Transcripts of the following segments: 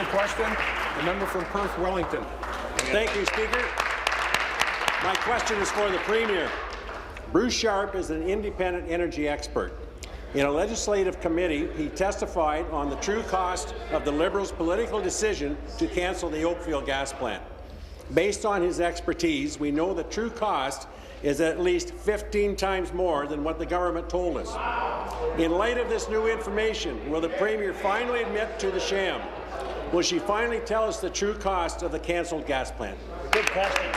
question, the member from Perth-Wellington. Thank you, Speaker. My question is for the Premier. Bruce Sharp is an independent energy expert. In a legislative committee, he testified on the true cost of the Liberals' political decision to cancel the Oakville gas plant. Based on his expertise, we know the true cost is at least 15 times more than what the government told us. In light of this new information, will the Premier finally admit to the sham? Will she finally tell us the true cost of the cancelled gas plant? Good question.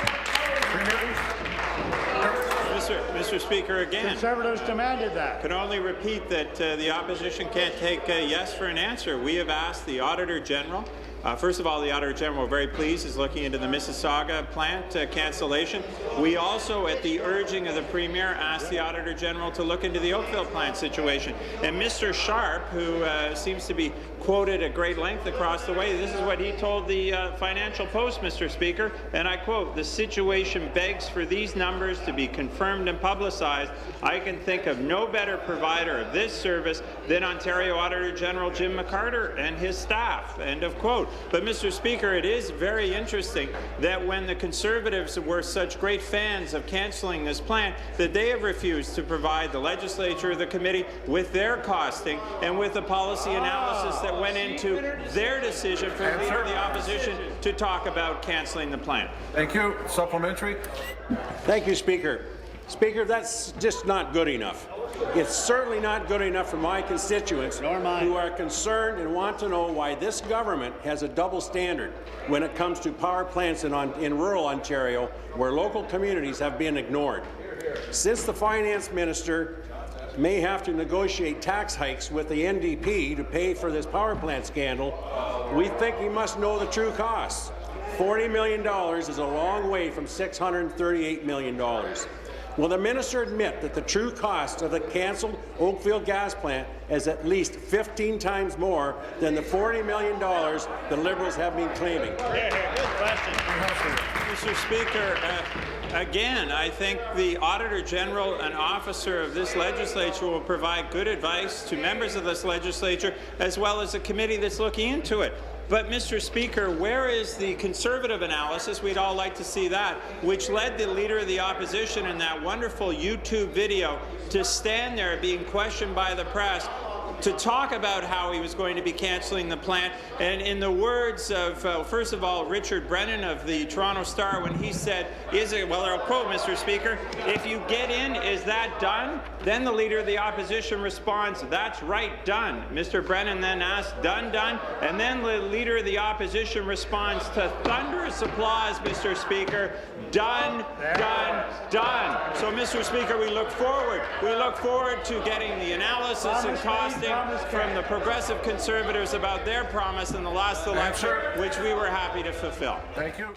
Mr. Speaker, again, Conservatives demanded that. can only repeat that the opposition can't take a yes for an answer. We have asked the Auditor General. First of all, the Auditor General, we're very pleased, is looking into the Mississauga plant cancellation. We also, at the urging of the Premier, asked the Auditor General to look into the Oakville plant situation. And Mr. Sharp, who seems to be quoted at great length across the way, this is what he told the Financial Post, Mr. Speaker, and I quote, "The situation begs for these numbers to be confirmed and publicized. I can think of no better provider of this service than Ontario Auditor General Jim McCarter and his staff," end of quote. But, Mr. Speaker, it is very interesting that when the Conservatives were such great fans of cancelling this plant, that they have refused to provide the legislature or the committee with their costing and with the policy analysis that went into their decision for the Leader of the Opposition to talk about cancelling the plant. Thank you. Supplementary. Thank you, Speaker. Speaker, that's just not good enough. It's certainly not good enough for my constituents who are concerned and want to know why this government has a double standard when it comes to power plants in rural Ontario, where local communities have been ignored. Since the Finance Minister may have to negotiate tax hikes with the NDP to pay for this power plant scandal, we think he must know the true costs. $40 million is a long way from $638 million. Will the minister admit that the true cost of the cancelled Oakville gas plant is at least 15 times more than the $40 million the Liberals have been claiming? Good question. Mr. Speaker, again, I think the Auditor General, an officer of this legislature, will provide good advice to members of this legislature as well as a committee that's looking into it. But, Mr. Speaker, where is the Conservative analysis? We'd all like to see that, which led the Leader of the Opposition in that wonderful YouTube video to stand there being questioned by the press to talk about how he was going to be cancelling the plant. And in the words of, first of all, Richard Brennan of the Toronto Star, when he said, well, I'll quote, Mr. Speaker, "If you get in, is that done?" Then the Leader of the Opposition responds, "That's right, done." Mr. Brennan then asks, "Done, done?" And then the Leader of the Opposition responds to thunderous applause, Mr. Speaker, "Done, done, done." So, Mr. Speaker, we look forward to getting the analysis and costing from the Progressive Conservatives about their promise in the last election, which we were happy to fulfill. Thank you.